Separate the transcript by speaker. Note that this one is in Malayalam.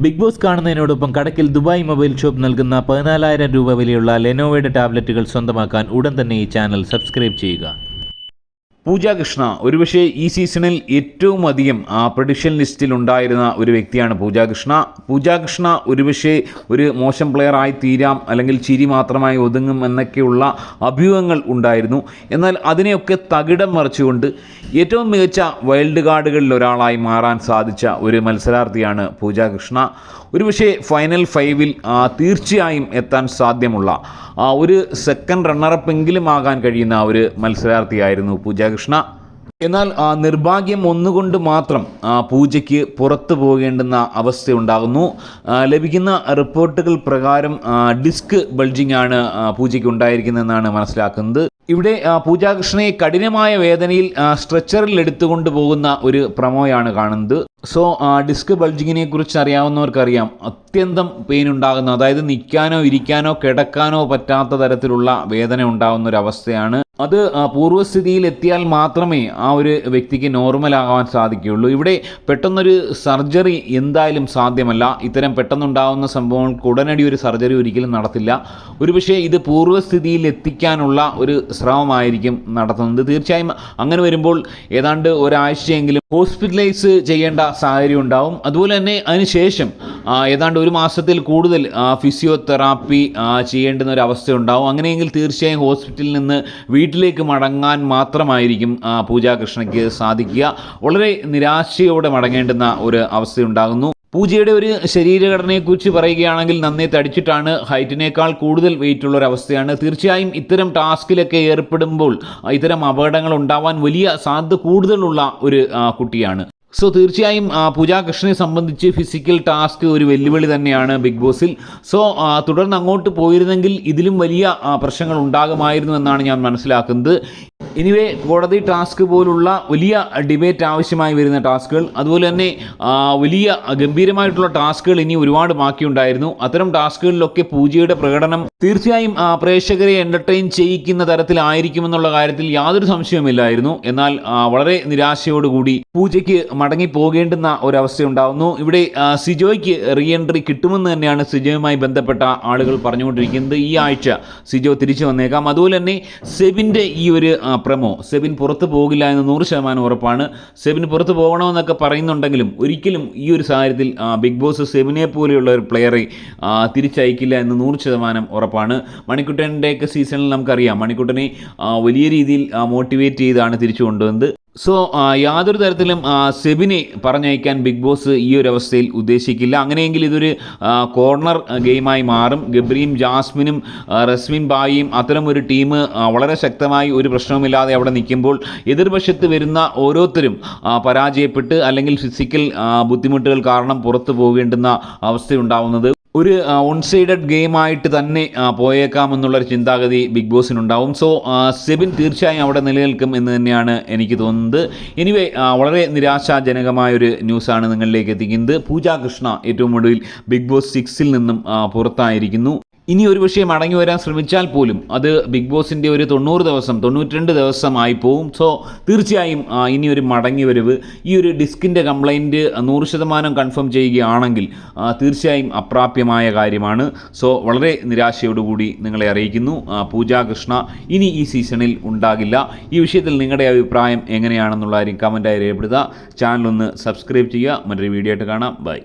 Speaker 1: ബിഗ് ബോസ് കാണുന്നതിനോടൊപ്പം കടയ്ക്കൽ ദുബായ് മൊബൈൽ ഷോപ്പ് നൽകുന്ന 14,000 രൂപ വിലയുള്ള ലെനോവോയുടെ ടാബ്ലറ്റുകൾ സ്വന്തമാക്കാൻ ഉടൻ തന്നെ ഈ ചാനൽ സബ്സ്ക്രൈബ് ചെയ്യുക.
Speaker 2: പൂജ കൃഷ്ണ ഒരുപക്ഷെ ഈ സീസണിൽ ഏറ്റവും അധികം പ്രഡിക്ഷൻ ലിസ്റ്റിൽ ഉണ്ടായിരുന്ന ഒരു വ്യക്തിയാണ് പൂജ കൃഷ്ണ ഒരുപക്ഷെ ഒരു മോശം പ്ലെയർ ആയി തീരാം, അല്ലെങ്കിൽ ചിരി മാത്രമായി ഒതുങ്ങും എന്നൊക്കെയുള്ള അഭ്യൂഹങ്ങൾ ഉണ്ടായിരുന്നു. എന്നാൽ അതിനെയൊക്കെ തകിടം മറിച്ചുകൊണ്ട് ഏറ്റവും മികച്ച വൈൽഡ് കാർഡുകളിൽ ഒരാളായി മാറാൻ സാധിച്ച ഒരു മത്സരാർത്ഥിയാണ് പൂജ കൃഷ്ണ. ഒരുപക്ഷെ ഫൈനൽ 5-ൽ തീർച്ചയായും എത്താൻ സാധ്യമുള്ള ഒരു സെക്കൻഡ് റണ്ണറപ്പെങ്കിലും ആകാൻ കഴിയുന്ന ഒരു മത്സരാർത്ഥിയായിരുന്നു പൂജ കൃഷ്ണ. എന്നാൽ നിർഭാഗ്യം ഒന്നുകൊണ്ട് മാത്രം പൂജയ്ക്ക് പുറത്തു പോകേണ്ടുന്ന അവസ്ഥയുണ്ടാകുന്നു. ലഭിക്കുന്ന റിപ്പോർട്ടുകൾ പ്രകാരം ഡിസ്ക് ബൾജിംഗ് ആണ് പൂജയ്ക്ക് ഉണ്ടായിരിക്കുന്നതെന്നാണ് മനസ്സിലാക്കുന്നത്. ഇവിടെ പൂജ കൃഷ്ണയെ കഠിനമായ വേദനയിൽ സ്ട്രെച്ചറിൽ എടുത്തുകൊണ്ട് പോകുന്ന ഒരു പ്രമോയാണ് കാണുന്നത്. സോ ഡിസ്ക് ബൾജിങ്ങിനെ കുറിച്ച് അറിയാവുന്നവർക്കറിയാം, അത്യന്തം പെയിൻ ഉണ്ടാകുന്ന, അതായത് നിൽക്കാനോ ഇരിക്കാനോ കിടക്കാനോ പറ്റാത്ത തരത്തിലുള്ള വേദന ഉണ്ടാകുന്ന ഒരു അവസ്ഥയാണ്. അത് പൂർവ്വസ്ഥിതിയിൽ എത്തിയാൽ മാത്രമേ ആ ഒരു വ്യക്തിക്ക് നോർമലാകാൻ സാധിക്കുകയുള്ളൂ. ഇവിടെ പെട്ടെന്നൊരു സർജറി എന്തായാലും സാധ്യമല്ല. ഇത്തരം പെട്ടെന്നുണ്ടാകുന്ന സംഭവങ്ങൾക്ക് ഉടനടി ഒരു സർജറി ഒരിക്കലും നടത്തില്ല. ഒരുപക്ഷെ ഇത് പൂർവ്വസ്ഥിതിയിൽ എത്തിക്കാനുള്ള ഒരു ശ്രമമായിരിക്കും നടത്തുന്നത്. തീർച്ചയായും അങ്ങനെ വരുമ്പോൾ ഏതാണ്ട് ഒരാഴ്ചയെങ്കിലും ഹോസ്പിറ്റലൈസ് ചെയ്യേണ്ട സാഹചര്യം ഉണ്ടാവും. അതുപോലെ തന്നെ അതിനുശേഷം ഏതാണ്ട് ഒരു മാസത്തിൽ കൂടുതൽ ഫിസിയോതെറാപ്പി ചെയ്യേണ്ടുന്ന ഒരു അവസ്ഥ ഉണ്ടാവും. അങ്ങനെയെങ്കിൽ തീർച്ചയായും ഹോസ്പിറ്റലിൽ നിന്ന് വീട്ടിലേക്ക് മടങ്ങാൻ മാത്രമായിരിക്കും പൂജ കൃഷ്ണയ്ക്ക് സാധിക്കുക. വളരെ നിരാശയോടെ മടങ്ങേണ്ടുന്ന ഒരു അവസ്ഥയുണ്ടാകുന്നു. പൂജയുടെ ഒരു ശരീരഘടനയെക്കുറിച്ച് പറയുകയാണെങ്കിൽ നന്നേ തടിച്ചിട്ടാണ്, ഹൈറ്റിനേക്കാൾ കൂടുതൽ വെയിറ്റുള്ള ഒരു അവസ്ഥയാണ്. തീർച്ചയായും ഇത്തരം ടാസ്കിലൊക്കെ ഏർപ്പെടുമ്പോൾ ഇത്തരം അപകടങ്ങൾ ഉണ്ടാവാൻ വലിയ സാധ്യത കൂടുതലുള്ള ഒരു കുട്ടിയാണ്. സോ തീർച്ചയായും പൂജ കൃഷ്ണനെ സംബന്ധിച്ച് ഫിസിക്കൽ ടാസ്ക് ഒരു വെല്ലുവിളി തന്നെയാണ് ബിഗ് ബോസിൽ. സോ തുടർന്ന് അങ്ങോട്ട് പോയിരുന്നെങ്കിൽ ഇതിലും വലിയ പ്രശ്നങ്ങൾ ഉണ്ടാകുമായിരുന്നു എന്നാണ് ഞാൻ മനസ്സിലാക്കുന്നത്. എനിവേ, കോടതി ടാസ്ക് പോലുള്ള വലിയ ഡിബേറ്റ് ആവശ്യമായി വരുന്ന ടാസ്കുകൾ, അതുപോലെ തന്നെ വലിയ ഗംഭീരമായിട്ടുള്ള ടാസ്കുകൾ ഇനി ഒരുപാട് ബാക്കിയുണ്ടായിരുന്നു. അത്തരം ടാസ്കുകളിലൊക്കെ പൂജയുടെ പ്രകടനം തീർച്ചയായും പ്രേക്ഷകരെ എൻ്റർടൈൻ ചെയ്യിക്കുന്ന തരത്തിലായിരിക്കുമെന്നുള്ള കാര്യത്തിൽ യാതൊരു സംശയവുമില്ലായിരുന്നു. എന്നാൽ വളരെ നിരാശയോടുകൂടി പൂജയ്ക്ക് മടങ്ങി പോകേണ്ടുന്ന ഒരവസ്ഥയുണ്ടാകുന്നു. ഇവിടെ സിജോയ്ക്ക് റീ എൻട്രി കിട്ടുമെന്ന് തന്നെയാണ് സിജോയുമായി ബന്ധപ്പെട്ട ആളുകൾ പറഞ്ഞുകൊണ്ടിരിക്കുന്നത്. ഈ ആഴ്ച സിജോ തിരിച്ചു വന്നേക്കാം. അതുപോലെ തന്നെ സെബിൻ്റെ ഈ ഒരു പ്രമോ, സെബിൻ പുറത്തു പോകില്ല എന്ന് 100% ഉറപ്പാണ്. സെബിൻ പുറത്തു പോകണമെന്നൊക്കെ പറയുന്നുണ്ടെങ്കിലും ഒരിക്കലും ഈ ഒരു സാഹചര്യത്തിൽ ബിഗ് ബോസ് സെബിനെ പോലെയുള്ള ഒരു പ്ലെയറെ തിരിച്ചയക്കില്ല എന്ന് 100% ഉറപ്പാണ്. മണിക്കുട്ടൻ്റെയൊക്കെ സീസണിൽ നമുക്കറിയാം, മണിക്കുട്ടനെ വലിയ രീതിയിൽ മോട്ടിവേറ്റ് ചെയ്താണ് തിരിച്ചു കൊണ്ടുവന്നത്. സോ യാതൊരു തരത്തിലും സെബിനെ പറഞ്ഞയക്കാൻ ബിഗ് ബോസ് ഈ ഒരു അവസ്ഥയിൽ ഉദ്ദേശിക്കില്ല. അങ്ങനെയെങ്കിൽ ഇതൊരു കോർണർ ഗെയിമായി മാറും. ഗബ്രിയും ജാസ്മിനും റസ്മിൻ ബായിയും അത്തരം ഒരു ടീം വളരെ ശക്തമായി ഒരു പ്രശ്നവുമില്ലാതെ അവിടെ നിൽക്കുമ്പോൾ എതിർവശത്ത് വരുന്ന ഓരോരുത്തരും പരാജയപ്പെട്ട് അല്ലെങ്കിൽ ഫിസിക്കൽ ബുദ്ധിമുട്ടുകൾ കാരണം പുറത്തു പോകേണ്ടുന്ന അവസ്ഥയുണ്ടാവുന്നത് ഒരു വൺ സൈഡഡ് ഗെയിമായിട്ട് തന്നെ പോയേക്കാമെന്നുള്ളൊരു ചിന്താഗതി ബിഗ് ബോസിനുണ്ടാവും. സോ സെബിൻ തീർച്ചയായും അവിടെ നിലനിൽക്കും എന്ന് തന്നെയാണ് എനിക്ക് തോന്നുന്നത്. എനിവേ, വളരെ നിരാശാജനകമായൊരു ന്യൂസാണ് നിങ്ങളിലേക്ക് എത്തിക്കുന്നത്. പൂജ കൃഷ്ണ ഏറ്റവും ഒടുവിൽ ബിഗ് ബോസ് 6-ൽ നിന്നും പുറത്തായിരിക്കുന്നു. ഇനി ഒരു പക്ഷേ മടങ്ങി വരാൻ ശ്രമിച്ചാൽ പോലും അത് ബിഗ് ബോസിൻ്റെ ഒരു 90 ദിവസം 92 ദിവസമായി പോവും. സോ തീർച്ചയായും ഇനി ഒരു മടങ്ങി വരവ്, ഈ ഒരു ഡിസ്കിൻ്റെ കംപ്ലൈൻറ്റ് 100% കൺഫേം ചെയ്യുകയാണെങ്കിൽ തീർച്ചയായും അപ്രാപ്യമായ കാര്യമാണ്. സോ വളരെ നിരാശയോടുകൂടി നിങ്ങളെ അറിയിക്കുന്നു, പൂജ കൃഷ്ണ ഇനി ഈ സീസണിൽ ഉണ്ടാകില്ല. ഈ വിഷയത്തിൽ നിങ്ങളുടെ അഭിപ്രായം എങ്ങനെയാണെന്നുള്ള കാര്യം കമൻറ്റായി രേഖപ്പെടുത്തുക. ചാനലൊന്ന് സബ്സ്ക്രൈബ് ചെയ്യുക. മറ്റൊരു വീഡിയോ ആയിട്ട് കാണാം. ബൈ.